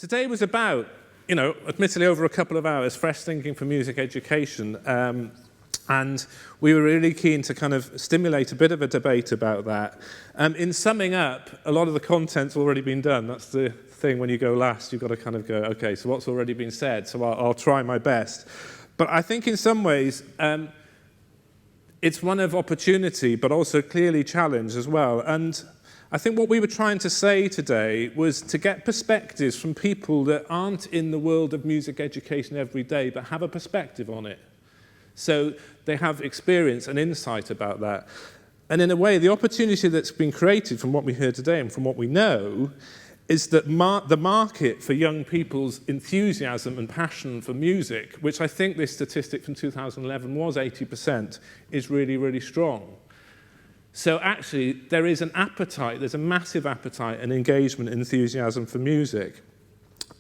Today was about, admittedly over a couple of hours, fresh thinking for music education. And we were really keen to kind of stimulate a bit of a debate about that. In summing up, a lot of the content's already been done. That's the thing when you go last, you've got to kind of go, okay, so what's already been said? So I'll try my best. But I think in some ways, it's one of opportunity, but also clearly challenge as well. And I think what we were trying to say today was to get perspectives from people that aren't in the world of music education every day, but have a perspective on it. So they have experience and insight about that. And in a way, the opportunity that's been created from what we heard today and from what we know is that the market for young people's enthusiasm and passion for music, which I think this statistic from 2011 was 80%, is really, really strong. So actually, there is an appetite, there's a massive appetite and engagement and enthusiasm for music.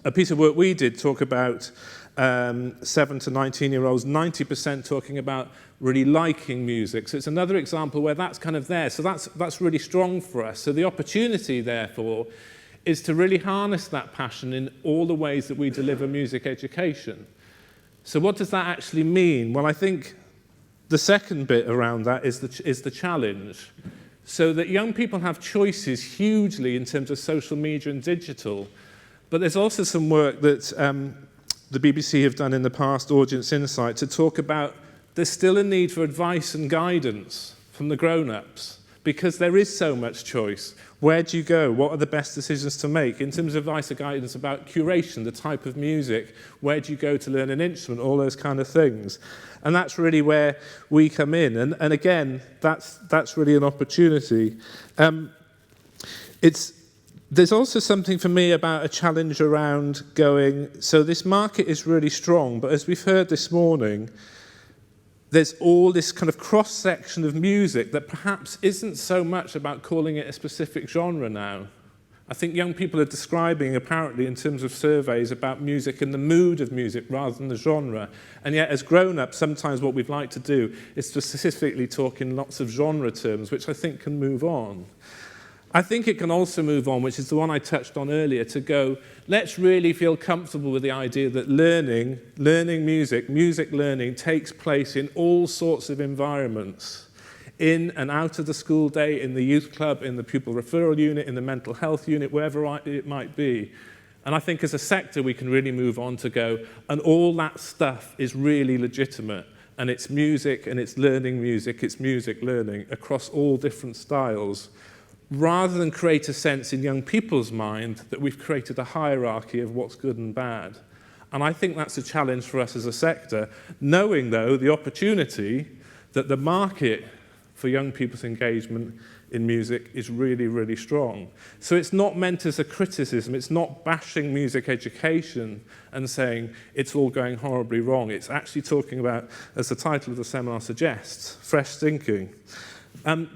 A piece of work we did talk about 7 to 19-year-olds, 90% talking about really liking music. So it's another example where that's kind of there. So that's really strong for us. So the opportunity, therefore, is to really harness that passion in all the ways that we deliver music education. So what does that actually mean? Well, I think the second bit around that is the challenge. So that young people have choices hugely in terms of social media and digital. But there's also some work that the BBC have done in the past, Audience Insight, to talk about there's still a need for advice and guidance from the grown-ups because there is so much choice. Where do you go? What are the best decisions to make? In terms of advice and guidance about curation, the type of music, where do you go to learn an instrument, all those kind of things. And that's really where we come in. And again, that's really an opportunity. There's also something for me about a challenge around going, so this market is really strong, but as we've heard this morning, there's all this kind of cross-section of music that perhaps isn't so much about calling it a specific genre now. I think young people are describing, apparently, in terms of surveys about music and the mood of music rather than the genre. And yet, as grown-ups, sometimes what we'd like to do is to specifically talk in lots of genre terms, which I think can move on. I think it can also move on, which is the one I touched on earlier, to go, let's really feel comfortable with the idea that learning music learning takes place in all sorts of environments, in and out of the school day, in the youth club, in the pupil referral unit, in the mental health unit, wherever it might be. And I think as a sector, we can really move on to go, and all that stuff is really legitimate. And it's music, and it's learning music, it's music learning across all different styles, rather than create a sense in young people's mind that we've created a hierarchy of what's good and bad. And I think that's a challenge for us as a sector, knowing, though, the opportunity that the market for young people's engagement in music is really, really strong. So it's not meant as a criticism, it's not bashing music education and saying it's all going horribly wrong. It's actually talking about, as the title of the seminar suggests, fresh thinking.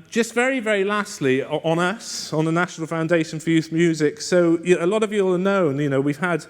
Just very, very lastly, on us, on the National Foundation for Youth Music. So a lot of you will have known, we've had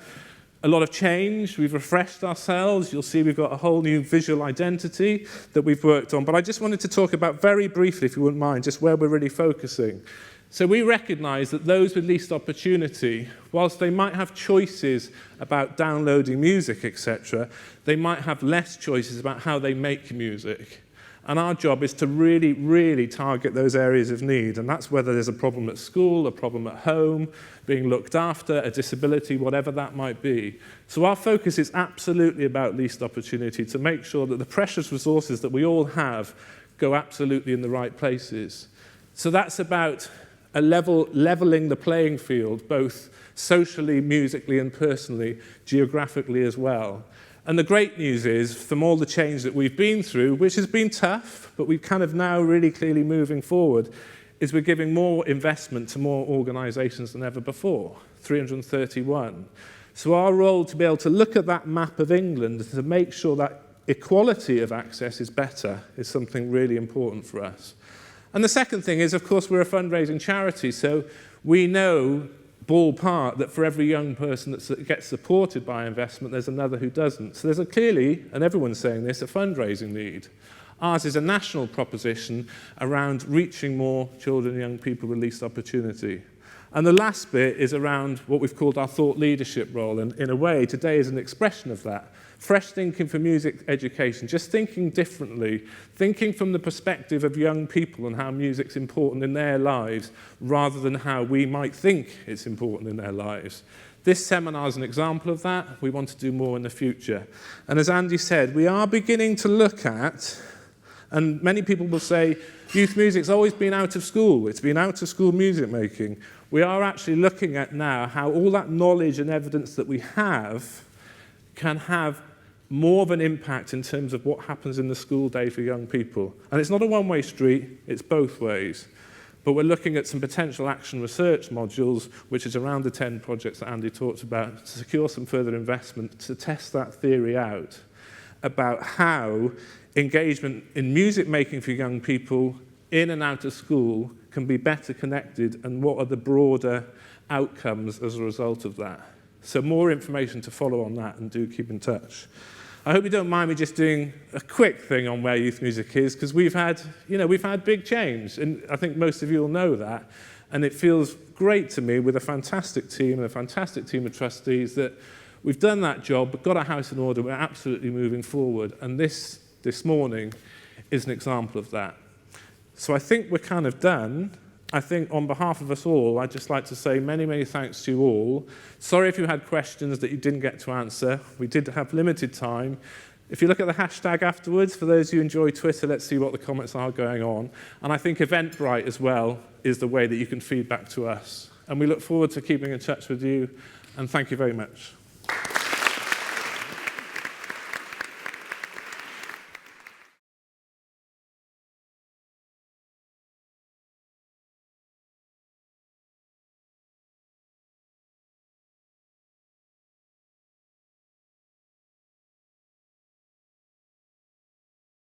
a lot of change. We've refreshed ourselves. You'll see we've got a whole new visual identity that we've worked on. But I just wanted to talk about very briefly, if you wouldn't mind, just where we're really focusing. So we recognise that those with least opportunity, whilst they might have choices about downloading music, etc., they might have less choices about how they make music. And our job is to really, really target those areas of need. And that's whether there's a problem at school, a problem at home, being looked after, a disability, whatever that might be. So our focus is absolutely about least opportunity, to make sure that the precious resources that we all have go absolutely in the right places. So that's about leveling the playing field, both socially, musically, and personally, geographically as well. And the great news is, from all the change that we've been through, which has been tough, but we're kind of now really clearly moving forward, is we're giving more investment to more organisations than ever before, 331. So our role to be able to look at that map of England and to make sure that equality of access is better is something really important for us. And the second thing is, of course, we're a fundraising charity, so we know ballpark that for every young person that gets supported by investment, there's another who doesn't. So there's clearly, and everyone's saying this, a fundraising need. Ours is a national proposition around reaching more children and young people with least opportunity. And the last bit is around what we've called our thought leadership role. And in a way, today is an expression of that. Fresh thinking for music education, just thinking differently, thinking from the perspective of young people and how music's important in their lives, rather than how we might think it's important in their lives. This seminar is an example of that. We want to do more in the future. And as Andy said, we are beginning to look at, and many people will say, youth music's always been out of school. It's been out of school music making. We are actually looking at now how all that knowledge and evidence that we have can have more of an impact in terms of what happens in the school day for young people. And it's not a one-way street, it's both ways. But we're looking at some potential action research modules, which is around the 10 projects that Andy talked about, to secure some further investment to test that theory out about how engagement in music making for young people in and out of school can be better connected, and what are the broader outcomes as a result of that. So more information to follow on that, and do keep in touch. I hope you don't mind me just doing a quick thing on where youth music is, because we've had big change, and I think most of you will know that. And it feels great to me with a fantastic team and a fantastic team of trustees that we've done that job, got our house in order, we're absolutely moving forward. And this morning is an example of that. So I think we're kind of done. I think on behalf of us all, I'd just like to say many, many thanks to you all. Sorry if you had questions that you didn't get to answer. We did have limited time. If you look at the hashtag afterwards, for those who enjoy Twitter, let's see what the comments are going on. And I think Eventbrite as well is the way that you can feed back to us. And we look forward to keeping in touch with you. And thank you very much.